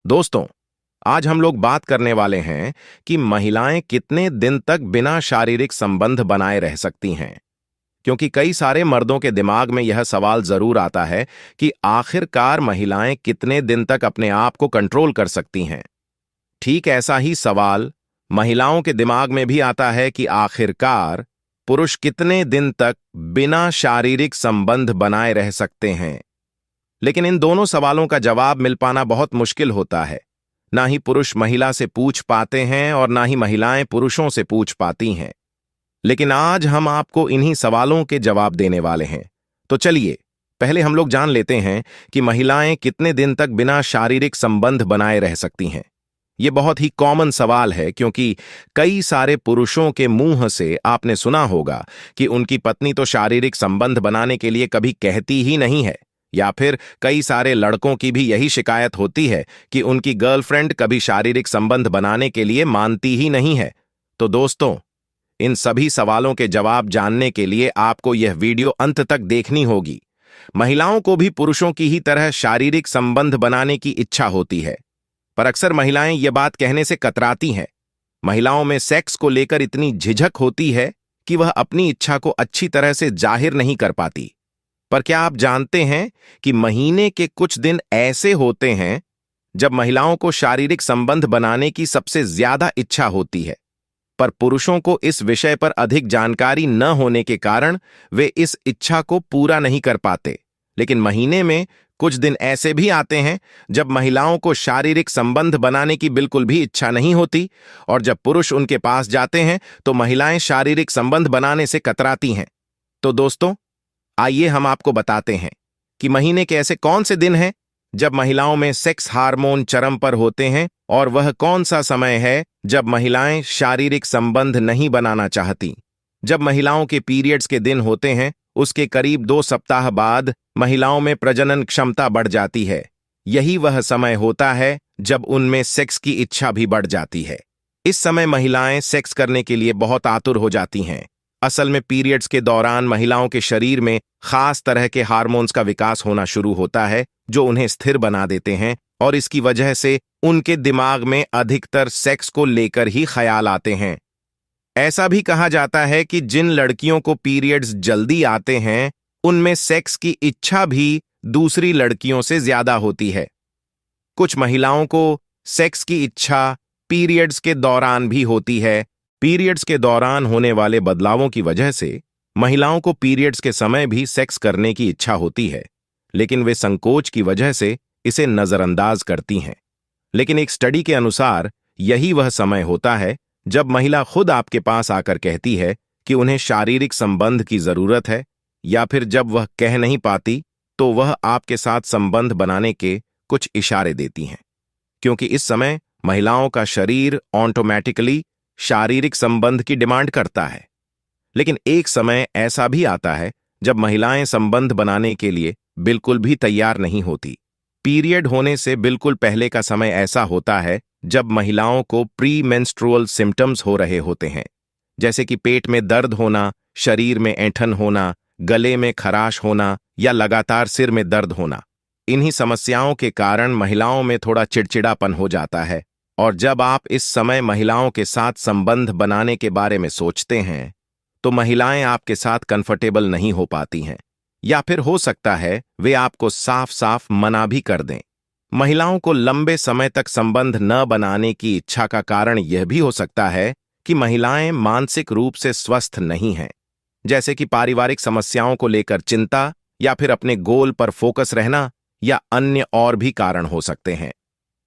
दोस्तों, आज हम लोग बात करने वाले हैं कि महिलाएं कितने दिन तक बिना शारीरिक संबंध बनाए रह सकती हैं। क्योंकि कई सारे मर्दों के दिमाग में यह सवाल जरूर आता है कि आखिरकार महिलाएं कितने दिन तक अपने आप को कंट्रोल कर सकती हैं। ठीक ऐसा ही सवाल महिलाओं के दिमाग में भी आता है कि आखिरकार पुरुष कितने दिन तक बिना शारीरिक संबंध बनाए रह सकते हैं। लेकिन इन दोनों सवालों का जवाब मिल पाना बहुत मुश्किल होता है। ना ही पुरुष महिला से पूछ पाते हैं और ना ही महिलाएं पुरुषों से पूछ पाती हैं। लेकिन आज हम आपको इन्हीं सवालों के जवाब देने वाले हैं। तो चलिए पहले हम लोग जान लेते हैं कि महिलाएं कितने दिन तक बिना शारीरिक संबंध बनाए रह सकती हैं। ये बहुत ही कॉमन सवाल है, क्योंकि कई सारे पुरुषों के मुंह से आपने सुना होगा कि उनकी पत्नी तो शारीरिक संबंध बनाने के लिए कभी कहती ही नहीं है, या फिर कई सारे लड़कों की भी यही शिकायत होती है कि उनकी गर्लफ्रेंड कभी शारीरिक संबंध बनाने के लिए मानती ही नहीं है। तो दोस्तों, इन सभी सवालों के जवाब जानने के लिए आपको यह वीडियो अंत तक देखनी होगी। महिलाओं को भी पुरुषों की ही तरह शारीरिक संबंध बनाने की इच्छा होती है, पर अक्सर महिलाएं ये बात कहने से कतराती हैं। महिलाओं में सेक्स को लेकर इतनी झिझक होती है कि वह अपनी इच्छा को अच्छी तरह से जाहिर नहीं कर पाती। पर क्या आप जानते हैं कि महीने के कुछ दिन ऐसे होते हैं जब महिलाओं को शारीरिक संबंध बनाने की सबसे ज्यादा इच्छा होती है, पर पुरुषों को इस विषय पर अधिक जानकारी न होने के कारण वे इस इच्छा को पूरा नहीं कर पाते। लेकिन महीने में कुछ दिन ऐसे भी आते हैं जब महिलाओं को शारीरिक संबंध बनाने की बिल्कुल भी इच्छा नहीं होती, और जब पुरुष उनके पास जाते हैं तो महिलाएं शारीरिक संबंध बनाने से कतराती हैं। तो दोस्तों, आइए हम आपको बताते हैं कि महीने के ऐसे कौन से दिन हैं जब महिलाओं में सेक्स हार्मोन चरम पर होते हैं, और वह कौन सा समय है जब महिलाएं शारीरिक संबंध नहीं बनाना चाहती। जब महिलाओं के पीरियड्स के दिन होते हैं, उसके करीब 2 सप्ताह बाद महिलाओं में प्रजनन क्षमता बढ़ जाती है। यही वह समय होता है जब उनमें सेक्स की इच्छा भी बढ़ जाती है। इस समय महिलाएं सेक्स करने के लिए बहुत आतुर हो जाती हैं। असल में पीरियड्स के दौरान महिलाओं के शरीर में खास तरह के हार्मोन्स का विकास होना शुरू होता है, जो उन्हें स्थिर बना देते हैं, और इसकी वजह से उनके दिमाग में अधिकतर सेक्स को लेकर ही ख्याल आते हैं। ऐसा भी कहा जाता है कि जिन लड़कियों को पीरियड्स जल्दी आते हैं, उनमें सेक्स की इच्छा भी दूसरी लड़कियों से ज्यादा होती है। कुछ महिलाओं को सेक्स की इच्छा पीरियड्स के दौरान भी होती है। पीरियड्स के दौरान होने वाले बदलावों की वजह से महिलाओं को पीरियड्स के समय भी सेक्स करने की इच्छा होती है, लेकिन वे संकोच की वजह से इसे नजरअंदाज करती हैं। लेकिन एक स्टडी के अनुसार यही वह समय होता है जब महिला खुद आपके पास आकर कहती है कि उन्हें शारीरिक संबंध की जरूरत है, या फिर जब वह कह नहीं पाती तो वह आपके साथ संबंध बनाने के कुछ इशारे देती हैं। क्योंकि इस समय महिलाओं का शरीर ऑटोमेटिकली शारीरिक संबंध की डिमांड करता है। लेकिन एक समय ऐसा भी आता है जब महिलाएं संबंध बनाने के लिए बिल्कुल भी तैयार नहीं होती। पीरियड होने से बिल्कुल पहले का समय ऐसा होता है जब महिलाओं को प्री मेंस्ट्रुअल सिम्टम्स हो रहे होते हैं, जैसे कि पेट में दर्द होना, शरीर में ऐंठन होना, गले में खराश होना, या लगातार सिर में दर्द होना। इन्हीं समस्याओं के कारण महिलाओं में थोड़ा चिड़चिड़ापन हो जाता है, और जब आप इस समय महिलाओं के साथ संबंध बनाने के बारे में सोचते हैं तो महिलाएं आपके साथ कंफर्टेबल नहीं हो पाती हैं, या फिर हो सकता है वे आपको साफ साफ मना भी कर दें। महिलाओं को लंबे समय तक संबंध न बनाने की इच्छा का कारण यह भी हो सकता है कि महिलाएं मानसिक रूप से स्वस्थ नहीं हैं, जैसे कि पारिवारिक समस्याओं को लेकर चिंता, या फिर अपने गोल पर फोकस रहना, या अन्य और भी कारण हो सकते हैं।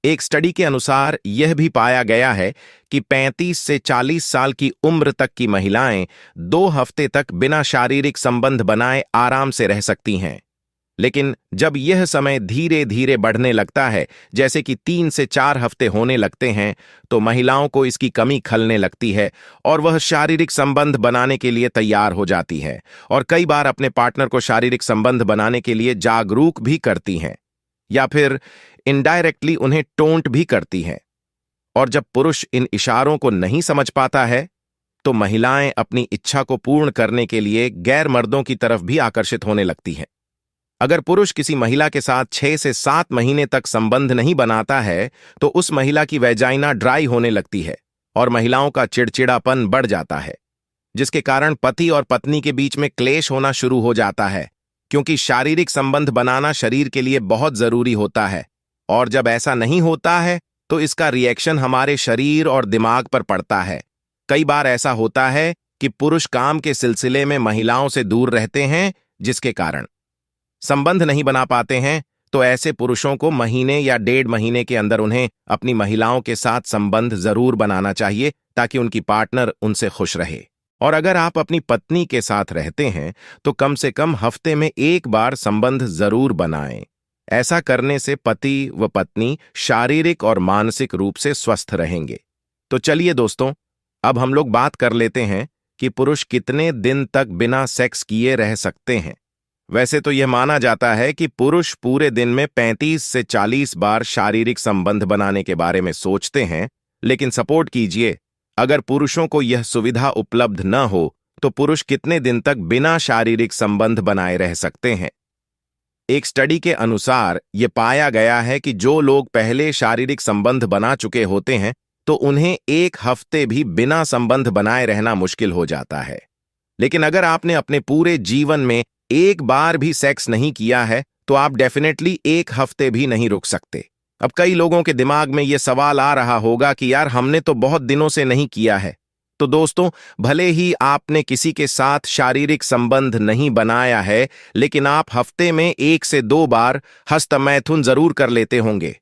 एक स्टडी के अनुसार यह भी पाया गया है कि 35 से 40 साल की उम्र तक की महिलाएं 2 हफ्ते तक बिना शारीरिक संबंध बनाए आराम से रह सकती हैं। लेकिन जब यह समय धीरे धीरे बढ़ने लगता है, जैसे कि 3 से 4 हफ्ते होने लगते हैं, तो महिलाओं को इसकी कमी खलने लगती है और वह शारीरिक संबंध बनाने के लिए तैयार हो जाती है, और कई बार अपने पार्टनर को शारीरिक संबंध बनाने के लिए जागरूक भी करती हैं, या फिर इनडायरेक्टली उन्हें टोंट भी करती हैं। और जब पुरुष इन इशारों को नहीं समझ पाता है, तो महिलाएं अपनी इच्छा को पूर्ण करने के लिए गैर मर्दों की तरफ भी आकर्षित होने लगती हैं। अगर पुरुष किसी महिला के साथ 6 से 7 महीने तक संबंध नहीं बनाता है तो उस महिला की वैजाइना ड्राई होने लगती है और महिलाओं का चिड़चिड़ापन बढ़ जाता है, जिसके कारण पति और पत्नी के बीच में क्लेश होना शुरू हो जाता है, क्योंकि शारीरिक संबंध बनाना शरीर के लिए बहुत जरूरी होता है। और जब ऐसा नहीं होता है तो इसका रिएक्शन हमारे शरीर और दिमाग पर पड़ता है। कई बार ऐसा होता है कि पुरुष काम के सिलसिले में महिलाओं से दूर रहते हैं, जिसके कारण संबंध नहीं बना पाते हैं। तो ऐसे पुरुषों को महीने या 1.5 महीने के अंदर उन्हें अपनी महिलाओं के साथ संबंध जरूर बनाना चाहिए, ताकि उनकी पार्टनर उनसे खुश रहे। और अगर आप अपनी पत्नी के साथ रहते हैं तो कम से कम हफ्ते में 1 बार संबंध जरूर बनाएं। ऐसा करने से पति व पत्नी शारीरिक और मानसिक रूप से स्वस्थ रहेंगे। तो चलिए दोस्तों, अब हम लोग बात कर लेते हैं कि पुरुष कितने दिन तक बिना सेक्स किए रह सकते हैं। वैसे तो यह माना जाता है कि पुरुष पूरे दिन में 35 से 40 बार शारीरिक संबंध बनाने के बारे में सोचते हैं, लेकिन सपोर्ट कीजिए, अगर पुरुषों को यह सुविधा उपलब्ध न हो तो पुरुष कितने दिन तक बिना शारीरिक संबंध बनाए रह सकते हैं। एक स्टडी के अनुसार यह पाया गया है कि जो लोग पहले शारीरिक संबंध बना चुके होते हैं तो उन्हें 1 हफ्ते भी बिना संबंध बनाए रहना मुश्किल हो जाता है। लेकिन अगर आपने अपने पूरे जीवन में 1 बार भी सेक्स नहीं किया है तो आप डेफिनेटली 1 हफ्ते भी नहीं रुक सकते। अब कई लोगों के दिमाग में यह सवाल आ रहा होगा कि यार, हमने तो बहुत दिनों से नहीं किया है। तो दोस्तों, भले ही आपने किसी के साथ शारीरिक संबंध नहीं बनाया है, लेकिन आप हफ्ते में 1 से 2 बार हस्तमैथुन जरूर कर लेते होंगे।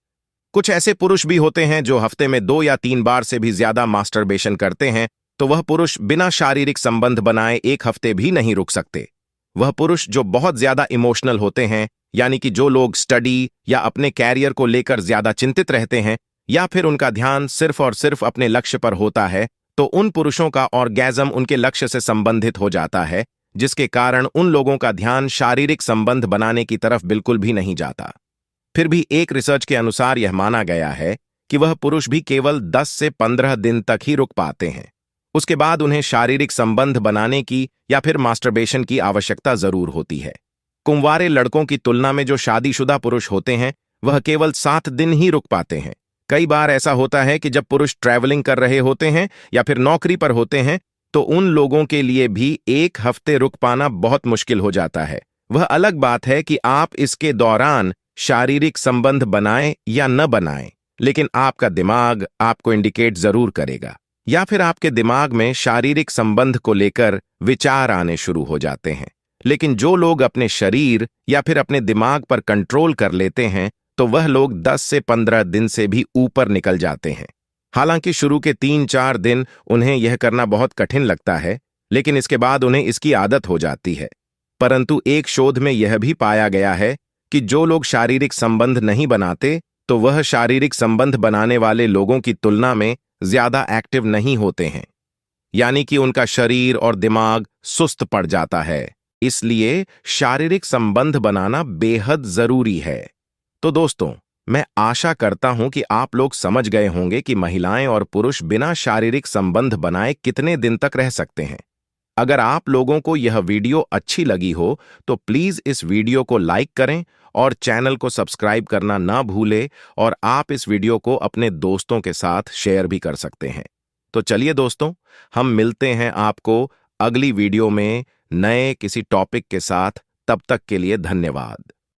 कुछ ऐसे पुरुष भी होते हैं जो हफ्ते में 2 या 3 बार से भी ज्यादा मास्टरबेशन करते हैं, तो वह पुरुष बिना शारीरिक संबंध बनाए 1 हफ्ते भी नहीं रुक सकते। वह पुरुष जो बहुत ज्यादा इमोशनल होते हैं, यानी कि जो लोग स्टडी या अपने कैरियर को लेकर ज्यादा चिंतित रहते हैं, या फिर उनका ध्यान सिर्फ और सिर्फ अपने लक्ष्य पर होता है, तो उन पुरुषों का ऑर्गेज्म उनके लक्ष्य से संबंधित हो जाता है, जिसके कारण उन लोगों का ध्यान शारीरिक संबंध बनाने की तरफ बिल्कुल भी नहीं जाता। फिर भी एक रिसर्च के अनुसार यह माना गया है कि वह पुरुष भी केवल 10 से 15 दिन तक ही रुक पाते हैं। उसके बाद उन्हें शारीरिक संबंध बनाने की या फिर मास्टरबेशन की आवश्यकता जरूर होती है। कुंवारे लड़कों की तुलना में जो शादीशुदा पुरुष होते हैं वह केवल 7 दिन ही रुक पाते हैं। कई बार ऐसा होता है कि जब पुरुष ट्रैवलिंग कर रहे होते हैं या फिर नौकरी पर होते हैं तो उन लोगों के लिए भी 1 हफ्ते रुक पाना बहुत मुश्किल हो जाता है। वह अलग बात है कि आप इसके दौरान शारीरिक संबंध बनाएं या न बनाएं, लेकिन आपका दिमाग आपको इंडिकेट जरूर करेगा, या फिर आपके दिमाग में शारीरिक संबंध को लेकर विचार आने शुरू हो जाते हैं। लेकिन जो लोग अपने शरीर या फिर अपने दिमाग पर कंट्रोल कर लेते हैं तो वह लोग 10 से 15 दिन से भी ऊपर निकल जाते हैं। हालांकि शुरू के 3-4 दिन उन्हें यह करना बहुत कठिन लगता है, लेकिन इसके बाद उन्हें इसकी आदत हो जाती है। परंतु एक शोध में यह भी पाया गया है कि जो लोग शारीरिक संबंध नहीं बनाते तो वह शारीरिक संबंध बनाने वाले लोगों की तुलना में ज्यादा एक्टिव नहीं होते हैं, यानी कि उनका शरीर और दिमाग सुस्त पड़ जाता है। इसलिए शारीरिक संबंध बनाना बेहद जरूरी है। तो दोस्तों, मैं आशा करता हूं कि आप लोग समझ गए होंगे कि महिलाएं और पुरुष बिना शारीरिक संबंध बनाए कितने दिन तक रह सकते हैं। अगर आप लोगों को यह वीडियो अच्छी लगी हो तो प्लीज इस वीडियो को लाइक करें और चैनल को सब्सक्राइब करना ना भूलें, और आप इस वीडियो को अपने दोस्तों के साथ शेयर भी कर सकते हैं। तो चलिए दोस्तों, हम मिलते हैं आपको अगली वीडियो में नए किसी टॉपिक के साथ। तब तक के लिए धन्यवाद।